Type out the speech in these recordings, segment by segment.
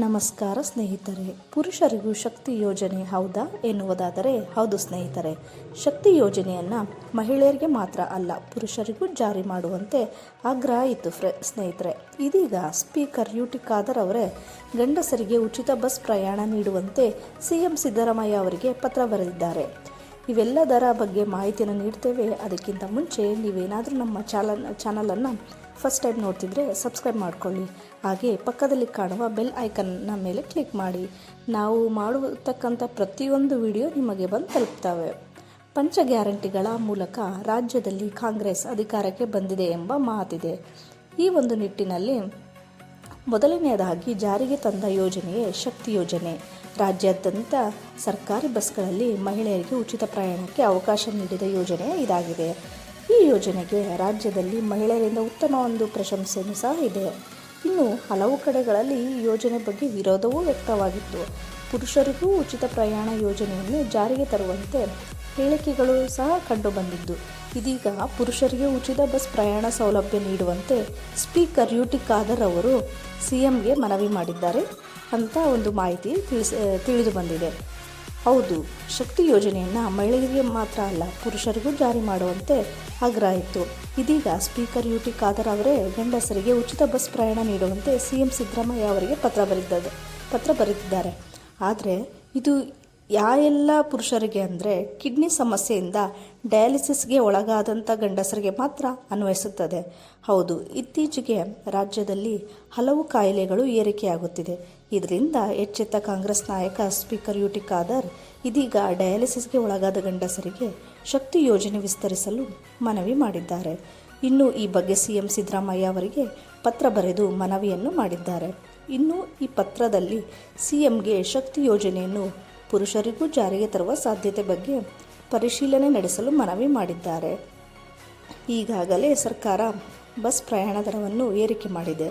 ನಮಸ್ಕಾರ ಸ್ನೇಹಿತರೆ. ಪುರುಷರಿಗೂ ಶಕ್ತಿ ಯೋಜನೆ ಹೌದಾ ಎನ್ನುವುದಾದರೆ ಹೌದು ಸ್ನೇಹಿತರೆ. ಶಕ್ತಿ ಯೋಜನೆಯನ್ನು ಮಹಿಳೆಯರಿಗೆ ಮಾತ್ರ ಅಲ್ಲ, ಪುರುಷರಿಗೂ ಜಾರಿ ಮಾಡುವಂತೆ ಆಗ್ರಹ ಇತ್ತು ಸ್ನೇಹಿತರೆ. ಇದೀಗ ಸ್ಪೀಕರ್ ಯುಟಿ ಖಾದರ್ ಅವರೇ ಗಂಡಸರಿಗೆ ಉಚಿತ ಬಸ್ ಪ್ರಯಾಣ ನೀಡುವಂತೆ ಸಿಎಂ ಸಿದ್ದರಾಮಯ್ಯ ಅವರಿಗೆ ಪತ್ರ ಬರೆದಿದ್ದಾರೆ. ಇವೆಲ್ಲದರ ಬಗ್ಗೆ ಮಾಹಿತಿಯನ್ನು ನೀಡ್ತೇವೆ. ಅದಕ್ಕಿಂತ ಮುಂಚೆ ನೀವೇನಾದರೂ ನಮ್ಮ ಚಾನಲನ್ನು ಫಸ್ಟ್ ಟೈಮ್ ನೋಡ್ತಿದ್ರೆ ಸಬ್ಸ್ಕ್ರೈಬ್ ಮಾಡಿಕೊಳ್ಳಿ. ಹಾಗೆ ಪಕ್ಕದಲ್ಲಿ ಕಾಣುವ ಬೆಲ್ ಐಕನ್ನ ಮೇಲೆ ಕ್ಲಿಕ್ ಮಾಡಿ. ನಾವು ಮಾಡತಕ್ಕಂಥ ಪ್ರತಿಯೊಂದು ವಿಡಿಯೋ ನಿಮಗೆ ಬಂದು ತಲುಪ್ತವೆ. ಪಂಚ ಗ್ಯಾರಂಟಿಗಳ ಮೂಲಕ ರಾಜ್ಯದಲ್ಲಿ ಕಾಂಗ್ರೆಸ್ ಅಧಿಕಾರಕ್ಕೆ ಬಂದಿದೆ ಎಂಬ ಮಾತಿದೆ. ಈ ಒಂದು ನಿಟ್ಟಿನಲ್ಲಿ ಮೊದಲನೆಯದಾಗಿ ಜಾರಿಗೆ ತಂದ ಯೋಜನೆಯೇ ಶಕ್ತಿ ಯೋಜನೆ. ರಾಜ್ಯಾದ್ಯಂತ ಸರ್ಕಾರಿ ಬಸ್ಗಳಲ್ಲಿ ಮಹಿಳೆಯರಿಗೆ ಉಚಿತ ಪ್ರಯಾಣಕ್ಕೆ ಅವಕಾಶ ನೀಡಿದ ಯೋಜನೆ ಇದಾಗಿದೆ. ಈ ಯೋಜನೆಗೆ ರಾಜ್ಯದಲ್ಲಿ ಮಹಿಳೆಯರಿಂದ ಉತ್ತಮ ಒಂದು ಪ್ರಶಂಸೆಯೂ ಸಹ ಇದೆ. ಇನ್ನು ಹಲವು ಕಡೆಗಳಲ್ಲಿ ಈ ಯೋಜನೆ ಬಗ್ಗೆ ವಿರೋಧವೂ ವ್ಯಕ್ತವಾಗಿತ್ತು. ಪುರುಷರಿಗೂ ಉಚಿತ ಪ್ರಯಾಣ ಯೋಜನೆಯನ್ನು ಜಾರಿಗೆ ತರುವಂತೆ ಹೇಳಿಕೆಗಳು ಸಹ ಕಂಡುಬಂದಿದ್ದು, ಇದೀಗ ಪುರುಷರಿಗೆ ಉಚಿತ ಬಸ್ ಪ್ರಯಾಣ ಸೌಲಭ್ಯ ನೀಡುವಂತೆ ಸ್ಪೀಕರ್ ಯುಟಿ ಖಾದರ್ ಅವರು ಸಿಎಂಗೆ ಮನವಿ ಮಾಡಿದ್ದಾರೆ ಅಂತ ಒಂದು ಮಾಹಿತಿ ತಿಳಿದು ಬಂದಿದೆ. ಹೌದು, ಶಕ್ತಿ ಯೋಜನೆಯನ್ನು ಮಹಿಳೆಯರಿಗೆ ಮಾತ್ರ ಅಲ್ಲ, ಪುರುಷರಿಗೂ ಜಾರಿ ಮಾಡುವಂತೆ ಆಗ್ರಹ ಇತ್ತು. ಇದೀಗ ಸ್ಪೀಕರ್ ಯುಟಿ ಖಾದರ್ ಅವರೇ ಗಂಡಸರಿಗೆ ಉಚಿತ ಬಸ್ ಪ್ರಯಾಣ ನೀಡುವಂತೆ ಸಿಎಂ ಸಿದ್ದರಾಮಯ್ಯ ಅವರಿಗೆ ಪತ್ರ ಬರೆದಿದ್ದಾರೆ. ಆದರೆ ಇದು ಎಲ್ಲ ಪುರುಷರಿಗೆ ಅಂದರೆ ಕಿಡ್ನಿ ಸಮಸ್ಯೆಯಿಂದ ಡಯಾಲಿಸಿಸ್ಗೆ ಒಳಗಾದಂಥ ಗಂಡಸರಿಗೆ ಮಾತ್ರ ಅನ್ವಯಿಸುತ್ತದೆ. ಹೌದು, ಇತ್ತೀಚೆಗೆ ರಾಜ್ಯದಲ್ಲಿ ಹಲವು ಕಾಯಿಲೆಗಳು ಏರಿಕೆಯಾಗುತ್ತಿದೆ. ಇದರಿಂದ ಎಚ್ಚೆತ್ತ ಕಾಂಗ್ರೆಸ್ ನಾಯಕ ಸ್ಪೀಕರ್ ಯುಟಿ ಖಾದರ್ ಇದೀಗ ಡಯಾಲಿಸಿಸ್ಗೆ ಒಳಗಾದ ಗಂಡಸರಿಗೆ ಶಕ್ತಿ ಯೋಜನೆ ವಿಸ್ತರಿಸಲು ಮನವಿ ಮಾಡಿದ್ದಾರೆ. ಇನ್ನು ಈ ಬಗ್ಗೆ ಸಿಎಂ ಸಿದ್ದರಾಮಯ್ಯ ಅವರಿಗೆ ಪತ್ರ ಬರೆದು ಮನವಿಯನ್ನು ಮಾಡಿದ್ದಾರೆ. ಇನ್ನು ಈ ಪತ್ರದಲ್ಲಿ ಸಿಎಂಗೆ ಶಕ್ತಿ ಯೋಜನೆಯನ್ನು ಪುರುಷರಿಗೂ ಜಾರಿಗೆ ತರುವ ಸಾಧ್ಯತೆ ಬಗ್ಗೆ ಪರಿಶೀಲನೆ ನಡೆಸಲು ಮನವಿ ಮಾಡಿದ್ದಾರೆ. ಈಗಾಗಲೇ ಸರ್ಕಾರ ಬಸ್ ಪ್ರಯಾಣ ದರವನ್ನು ಏರಿಕೆ ಮಾಡಿದೆ.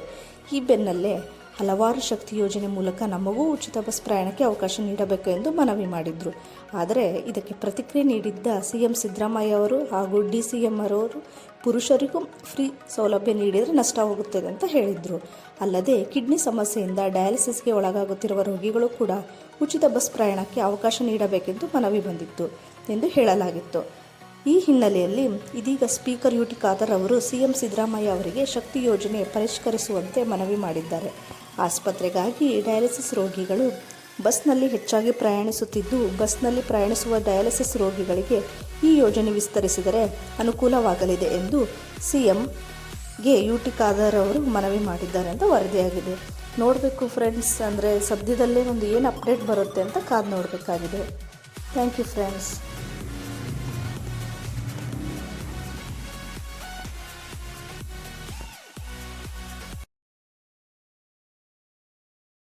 ಈ ಬೆನ್ನಲ್ಲೇ ಹಲವಾರು ಶಕ್ತಿ ಯೋಜನೆ ಮೂಲಕ ನಮಗೂ ಉಚಿತ ಬಸ್ ಪ್ರಯಾಣಕ್ಕೆ ಅವಕಾಶ ನೀಡಬೇಕು ಎಂದು ಮನವಿ ಮಾಡಿದರು. ಆದರೆ ಇದಕ್ಕೆ ಪ್ರತಿಕ್ರಿಯೆ ನೀಡಿದ್ದ ಸಿಎಂ ಸಿದ್ದರಾಮಯ್ಯ ಅವರು ಹಾಗೂ DCM ಅವರು ಪುರುಷರಿಗೂ ಫ್ರೀ ಸೌಲಭ್ಯ ನೀಡಿದರೆ ನಷ್ಟವಾಗುತ್ತದೆ ಅಂತ ಹೇಳಿದರು. ಅಲ್ಲದೆ ಕಿಡ್ನಿ ಸಮಸ್ಯೆಯಿಂದ ಡಯಾಲಿಸಿಸ್ಗೆ ಒಳಗಾಗುತ್ತಿರುವ ರೋಗಿಗಳು ಕೂಡ ಉಚಿತ ಬಸ್ ಪ್ರಯಾಣಕ್ಕೆ ಅವಕಾಶ ನೀಡಬೇಕೆಂದು ಮನವಿ ಬಂದಿತ್ತು ಎಂದು ಹೇಳಲಾಗಿತ್ತು. ಈ ಹಿನ್ನೆಲೆಯಲ್ಲಿ ಇದೀಗ ಸ್ಪೀಕರ್ ಯುಟಿ ಖಾದರ್ ಅವರು ಸಿಎಂ ಸಿದ್ದರಾಮಯ್ಯ ಅವರಿಗೆ ಶಕ್ತಿ ಯೋಜನೆ ಪರಿಷ್ಕರಿಸುವಂತೆ ಮನವಿ ಮಾಡಿದ್ದಾರೆ. ಆಸ್ಪತ್ರೆಗಾಗಿ ಡಯಾಲಿಸಿಸ್ ರೋಗಿಗಳು ಬಸ್ನಲ್ಲಿ ಹೆಚ್ಚಾಗಿ ಪ್ರಯಾಣಿಸುತ್ತಿದ್ದು, ಬಸ್ನಲ್ಲಿ ಪ್ರಯಾಣಿಸುವ ಡಯಾಲಿಸಿಸ್ ರೋಗಿಗಳಿಗೆ ಈ ಯೋಜನೆ ವಿಸ್ತರಿಸಿದರೆ ಅನುಕೂಲವಾಗಲಿದೆ ಎಂದು ಸಿಎಂಗೆ ಯುಟಿ ಖಾದರ್ ಅವರು ಮನವಿ ಮಾಡಿದ್ದಾರೆ ಅಂತ ವರದಿಯಾಗಿದೆ. ನೋಡಬೇಕು ಫ್ರೆಂಡ್ಸ್, ಅಂದರೆ ಸದ್ಯದಲ್ಲೇ ಒಂದು ಏನು ಅಪ್ಡೇಟ್ ಬರುತ್ತೆ ಅಂತ ಕಾದು ನೋಡಬೇಕಾಗಿದೆ. Thank you friends.